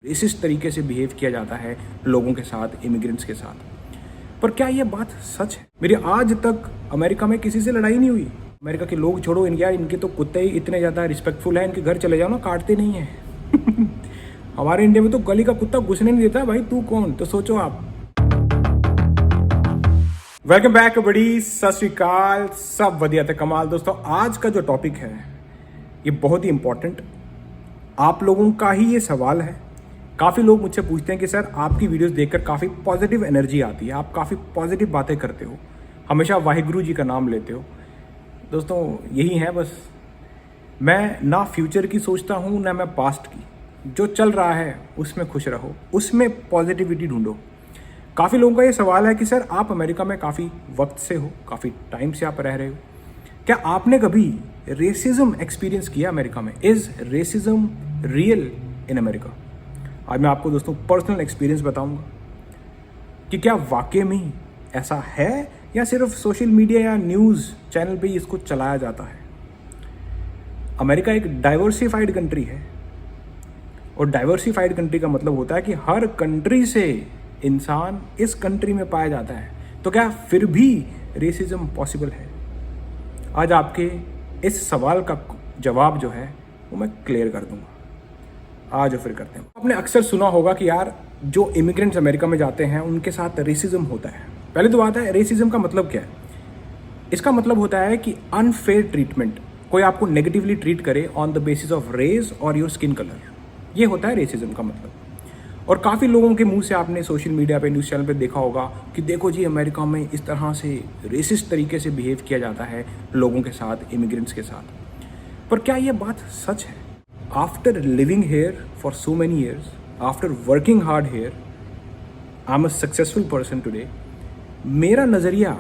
Resist तरीके से behave किया जाता है लोगों के साथ, इमिग्रेंट्स के साथ। पर क्या ये बात सच है? मेरी आज तक अमेरिका में किसी से लड़ाई नहीं हुई। अमेरिका के लोग छोड़ो, इनके तो कुत्ते ही इतने ज़्यादा रिस्पेक्टफुल हैं, इनके घर चले जाओ ना, काटते नहीं हैं। हमारे इंडिया में तो गली का कुत्ता घुसने नहीं देता। भाई तू कौन? तो सोचो आप। वेलकम बैक बड़ी, सत श्री अकाल, सब वधिया ते कमाल। दोस्तों आज का जो टॉपिक है ये बहुत ही इंपॉर्टेंट आप लोगों का ही ये सवाल है। काफ़ी लोग मुझसे पूछते हैं कि सर आपकी वीडियोस देखकर काफ़ी पॉजिटिव एनर्जी आती है, आप काफ़ी पॉजिटिव बातें करते हो, हमेशा वाहिगुरु जी का नाम लेते हो। दोस्तों यही है बस, मैं ना फ्यूचर की सोचता हूँ ना मैं पास्ट की। जो चल रहा है उसमें खुश रहो, उसमें पॉजिटिविटी ढूंढो। काफ़ी लोगों का ये सवाल है कि सर आप अमेरिका में काफ़ी वक्त से हो, काफ़ी टाइम से आप रह रहे हो, क्या आपने कभी रेसिज्म एक्सपीरियंस किया अमेरिका में? Is racism real in America? आज मैं आपको दोस्तों पर्सनल एक्सपीरियंस बताऊंगा कि क्या वाकई में ऐसा है या सिर्फ सोशल मीडिया या न्यूज़ चैनल पे इसको चलाया जाता है। अमेरिका एक डाइवर्सिफाइड कंट्री है और डाइवर्सिफाइड कंट्री का मतलब होता है कि हर कंट्री से इंसान इस कंट्री में पाया जाता है। तो क्या फिर भी रेसिज्म पॉसिबल है? आज आपके इस सवाल का जवाब जो है वो मैं क्लियर कर दूंगा। आज फिर करते हैं। आपने अक्सर सुना होगा कि यार जो इमिग्रेंट्स अमेरिका में जाते हैं उनके साथ रेसिज्म होता है। पहले तो बात है रेसिज्म का मतलब क्या है। इसका मतलब होता है कि अनफेयर ट्रीटमेंट, कोई आपको नेगेटिवली ट्रीट करे on the basis of race और योर स्किन कलर, ये होता है रेसिज्म का मतलब। और काफ़ी लोगों के मुंह से आपने सोशल मीडिया पे, न्यूज़ चैनल पे देखा होगा कि देखो जी अमेरिका में इस तरह से रेसिस्ट तरीके से बिहेव किया जाता है लोगों के साथ, इमिग्रेंट्स के साथ। पर क्या ये बात सच है? After living here for so many years, after working hard here, I'm a successful person today. मेरा नज़रिया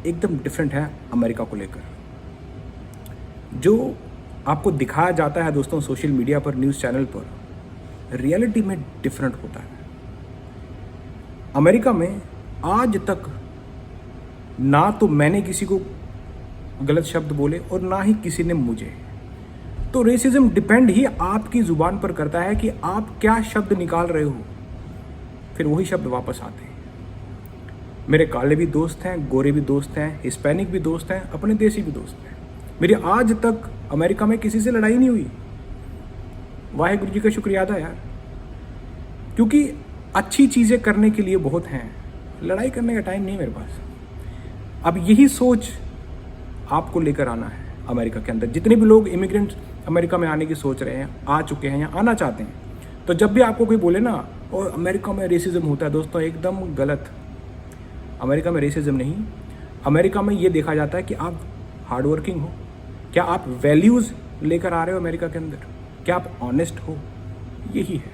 एकदम डिफरेंट है अमेरिका को लेकर। जो आपको दिखाया जाता है दोस्तों सोशल मीडिया पर, न्यूज़ चैनल पर, रियलिटी में डिफरेंट होता है। अमेरिका में आज तक ना तो मैंने किसी को गलत शब्द बोले और ना ही किसी ने मुझे। तो रेसिज्म डिपेंड ही आपकी ज़ुबान पर करता है कि आप क्या शब्द निकाल रहे हो, फिर वही शब्द वापस आते हैं। मेरे काले भी दोस्त हैं, गोरे भी दोस्त हैं, हिस्पैनिक भी दोस्त हैं, अपने देसी भी दोस्त हैं। मेरी आज तक अमेरिका में किसी से लड़ाई नहीं हुई। वाहिगुरु जी का शुक्रिया अदा यार, क्योंकि अच्छी चीज़ें करने के लिए बहुत हैं, लड़ाई करने का टाइम नहीं मेरे पास। अब यही सोच आपको लेकर आना है अमेरिका के अंदर। जितने भी लोग इमिग्रेंट्स अमेरिका में आने की सोच रहे हैं, आ चुके हैं या आना चाहते हैं, तो जब भी आपको कोई बोले ना और अमेरिका में रेसिज्म होता है, दोस्तों एकदम गलत। अमेरिका में रेसिज्म नहीं, अमेरिका में ये देखा जाता है कि आप हार्ड वर्किंग हो, क्या आप वैल्यूज़ लेकर आ रहे हो अमेरिका के अंदर, क्या आप ऑनेस्ट हो, यही है।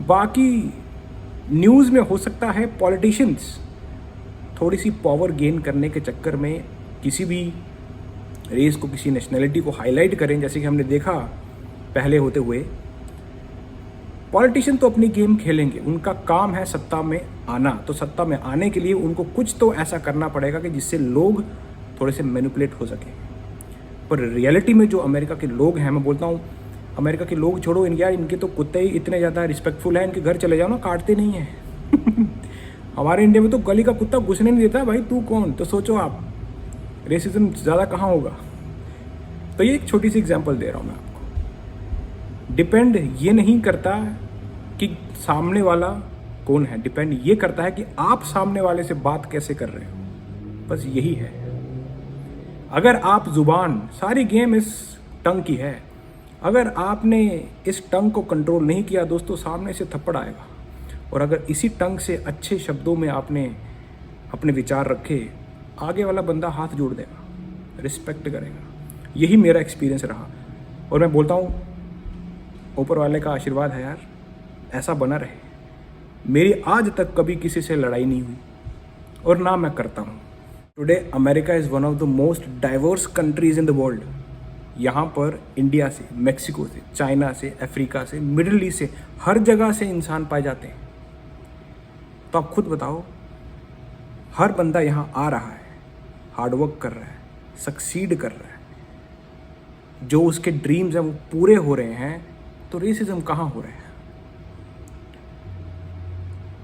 बाकी न्यूज़ में हो सकता है पॉलिटिशियंस थोड़ी सी पावर गेन करने के चक्कर में किसी भी रेस को, किसी नेशनैलिटी को हाईलाइट करें, जैसे कि हमने देखा पहले होते हुए। पॉलिटिशियन तो अपनी गेम खेलेंगे, उनका काम है सत्ता में आना, तो सत्ता में आने के लिए उनको कुछ तो ऐसा करना पड़ेगा कि जिससे लोग थोड़े से मैनिपुलेट हो सके। पर रियलिटी में जो अमेरिका के लोग हैं, मैं बोलता हूँ अमेरिका के लोग छोड़ो, इनके तो कुत्ते ही इतने ज़्यादा रिस्पेक्टफुल हैं, इनके घर चले जाओ ना, काटते नहीं हैं। हमारे इंडिया में तो गली का कुत्ता घुसने नहीं देता। भाई तू कौन? तो सोचो आप, रेसिज्म ज़्यादा कहाँ होगा। तो ये एक छोटी सी एग्जांपल दे रहा हूँ मैं आपको। डिपेंड ये नहीं करता कि सामने वाला कौन है, डिपेंड ये करता है कि आप सामने वाले से बात कैसे कर रहे हो। बस यही है। अगर आप जुबान, सारी गेम इस टंग की है, अगर आपने इस टंग को कंट्रोल नहीं किया दोस्तों, सामने से थप्पड़ आएगा। और अगर इसी टंग से अच्छे शब्दों में आपने अपने विचार रखे, आगे वाला बंदा हाथ जोड़ देगा, रिस्पेक्ट करेगा। यही मेरा एक्सपीरियंस रहा और मैं बोलता हूँ ऊपर वाले का आशीर्वाद है यार, ऐसा बना रहे। मेरी आज तक कभी किसी से लड़ाई नहीं हुई और ना मैं करता हूँ। Today America is one of the most diverse countries in the world. यहाँ पर इंडिया से, मैक्सिको से, चाइना से, अफ्रीका से, मिडिल ईस्ट से, हर जगह से इंसान पाए जाते हैं। तो आप खुद बताओ, हर बंदा यहाँ आ रहा है, हार्डवर्क कर रहा है, सक्सीड कर रहा है, जो उसके ड्रीम्स हैं वो पूरे हो रहे हैं, तो रेसिज्म कहाँ हो रहा है?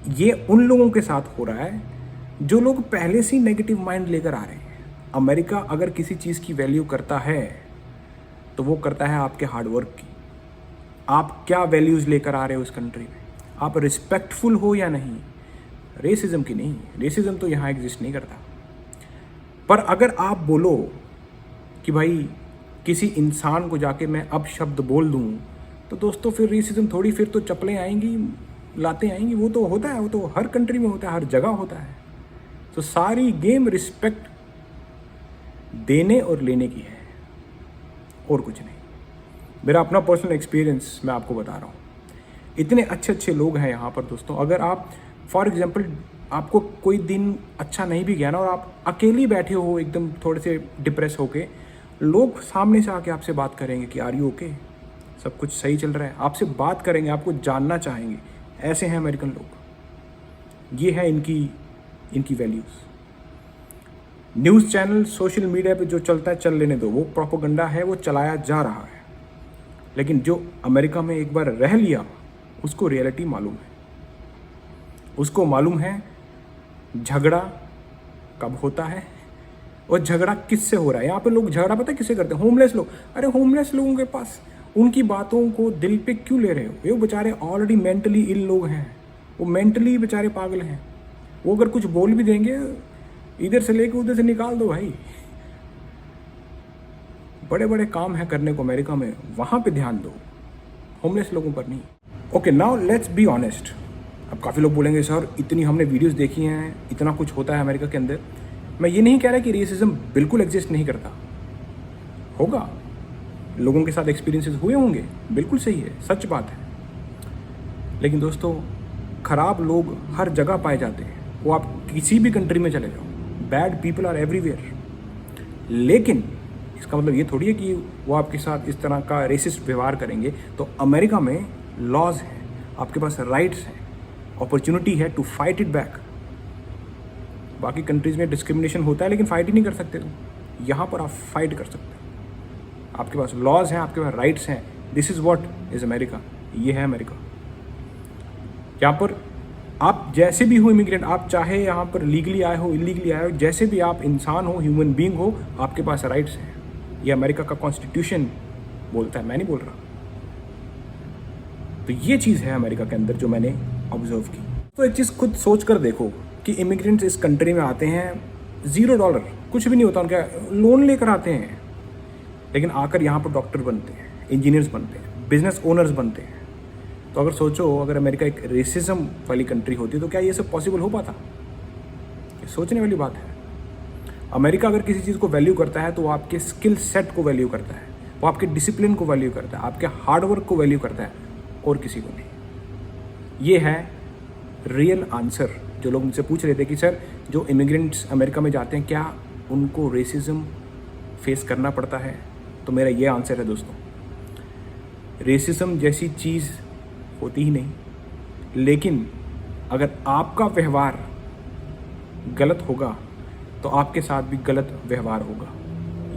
ये उन लोगों के साथ हो रहा है जो लोग पहले से ही नेगेटिव माइंड लेकर आ रहे हैं। अमेरिका अगर किसी चीज़ की वैल्यू करता है तो वो करता है आपके हार्डवर्क की। आप क्या वैल्यूज़ लेकर आ रहे हो उस कंट्री में, आप रिस्पेक्टफुल हो या नहीं। रेसिज्म की नहीं, रेसिज्म तो यहाँ एग्जिस्ट नहीं करता। पर अगर आप बोलो कि भाई किसी इंसान को जाके मैं अब शब्द बोल दूँ, तो दोस्तों फिर रेसिज्म थोड़ी, फिर तो चप्पलें आएंगी, लातें आएंगी। वो तो होता है, वो तो हर कंट्री में होता है, हर जगह होता है। तो सारी गेम रिस्पेक्ट देने और लेने की है, और कुछ नहीं। मेरा अपना पर्सनल एक्सपीरियंस मैं आपको बता रहा हूँ। इतने अच्छे अच्छे लोग हैं यहाँ पर दोस्तों। अगर आप फॉर एग्जांपल आपको कोई दिन अच्छा नहीं भी गया ना, और आप अकेले बैठे हो एकदम थोड़े से डिप्रेस होके, लोग सामने से आके आपसे बात करेंगे कि आर यू ओके, सब कुछ सही चल रहा है। आपसे बात करेंगे, आपको जानना चाहेंगे। ऐसे हैं अमेरिकन लोग। ये है इनकी values. News channel, social media पे जो चलता है चल लेने दो, वो प्रोपेगेंडा है, वो चलाया जा रहा है। लेकिन जो अमेरिका में एक बार रह लिया, उसको रियलिटी मालूम है। उसको मालूम है झगड़ा कब होता है और झगड़ा किससे हो रहा है। यहाँ पे लोग झगड़ा पता है किससे करते हैं? होमलेस लोग। अरे होमलेस लोगों के पास उनकी बातों को दिल पे क्यों ले रहे हो? ये बेचारे ऑलरेडी मेंटली इल लोग हैं, वो मेंटली बेचारे पागल हैं। वो अगर कुछ बोल भी देंगे, इधर से लेके उधर से निकाल दो भाई। बड़े बड़े काम है करने को अमेरिका में, वहाँ पे ध्यान दो, होमलेस लोगों पर नहीं। Okay, now let's be honest. अब काफ़ी लोग बोलेंगे सर इतनी हमने वीडियोस देखी हैं, इतना कुछ होता है अमेरिका के अंदर। मैं ये नहीं कह रहा कि रेसिज्म बिल्कुल एग्जिस्ट नहीं करता, होगा, लोगों के साथ एक्सपीरियंसेस हुए होंगे, बिल्कुल सही है, सच बात है। लेकिन दोस्तों खराब लोग हर जगह पाए जाते हैं, वो आप किसी भी कंट्री में चले जाओ, बैड पीपल आर एवरीवेयर। लेकिन इसका मतलब ये थोड़ी है कि वो आपके साथ इस तरह का रेसिस्ट व्यवहार करेंगे। तो अमेरिका में लॉज हैं, आपके पास राइट्स हैं, अपॉर्चुनिटी है टू फाइट इट बैक। बाकी कंट्रीज में डिस्क्रिमिनेशन होता है लेकिन फाइट ही नहीं कर सकते तुम। यहाँ पर आप फाइट कर सकते हो, आपके पास लॉज हैं, आपके पास राइट्स हैं। This is what is America. ये है अमेरिका। यहाँ पर आप जैसे भी हो इमिग्रेंट, आप चाहे यहाँ पर लीगली आए हो, इलीगली आए हो, जैसे भी आप इंसान हो, ह्यूमन बीइंग हो, आपके पास राइट्स हैं। ये अमेरिका का कॉन्स्टिट्यूशन बोलता है, मैं नहीं बोल रहा। तो ये चीज़ है अमेरिका के अंदर जो मैंने ऑब्जर्व की। तो एक चीज़ खुद सोच कर देखो कि इमिग्रेंट्स इस कंट्री में आते हैं, $0, कुछ भी नहीं होता उनका, लोन लेकर आते हैं, लेकिन आकर यहाँ पर डॉक्टर बनते हैं, इंजीनियर्स बनते हैं, बिजनेस ओनर्स बनते हैं। तो अगर सोचो, अगर अमेरिका एक रेसिज्म वाली कंट्री होती तो क्या ये सब पॉसिबल हो पाता? ये सोचने वाली बात है। अमेरिका अगर किसी चीज़ को वैल्यू करता है तो वो आपके स्किल सेट को वैल्यू करता है, वो आपके डिसिप्लिन को वैल्यू करता है, आपके हार्डवर्क को वैल्यू करता है, और किसी को नहीं। ये है रियल आंसर। जो लोग मुझसे पूछ रहे थे कि सर जो इमिग्रेंट्स अमेरिका में जाते हैं क्या उनको रेसिज्म फेस करना पड़ता है, तो मेरा ये आंसर है दोस्तों, रेसिज्म जैसी चीज़ होती ही नहीं। लेकिन अगर आपका व्यवहार गलत होगा तो आपके साथ भी गलत व्यवहार होगा,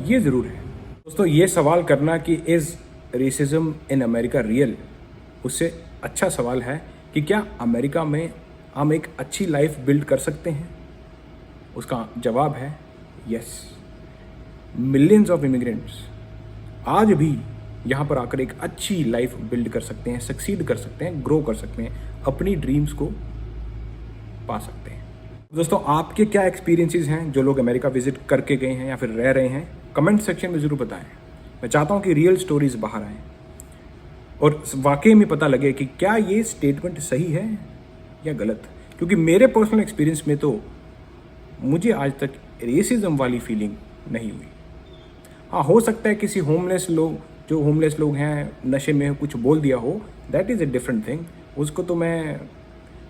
ये ज़रूर है दोस्तों। ये सवाल करना कि is racism in America real, उससे अच्छा सवाल है कि क्या अमेरिका में हम एक अच्छी लाइफ बिल्ड कर सकते हैं? उसका जवाब है यस। मिलियंस ऑफ इमिग्रेंट्स आज भी यहाँ पर आकर एक अच्छी लाइफ बिल्ड कर सकते हैं, सक्सीड कर सकते हैं, ग्रो कर सकते हैं, अपनी ड्रीम्स को पा सकते हैं। दोस्तों आपके क्या एक्सपीरियंसेस हैं जो लोग अमेरिका विजिट करके गए हैं या फिर रह रहे हैं, कमेंट सेक्शन में ज़रूर बताएं। मैं चाहता हूँ कि रियल स्टोरीज बाहर आएँ और वाकई में पता लगे कि क्या ये स्टेटमेंट सही है या गलत। क्योंकि मेरे पर्सनल एक्सपीरियंस में तो मुझे आज तक रेसिज्म वाली फीलिंग नहीं हुई। हाँ, हो सकता है किसी होमलेस लोग हैं नशे में कुछ बोल दिया हो, that is a different thing. उसको तो मैं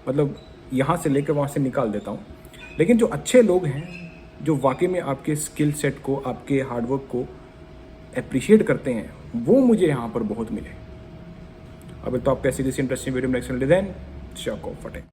मतलब यहाँ से लेकर वहाँ से निकाल देता हूँ। लेकिन जो अच्छे लोग हैं, जो वाकई में आपके स्किल सेट को, आपके हार्डवर्क को अप्रिशिएट करते हैं, वो मुझे यहाँ पर बहुत मिले। अब तो आप कैसी किसी इंटरेस्टिंग वीडियो में नेक्स्ट देन शॉक ऑफ फटे।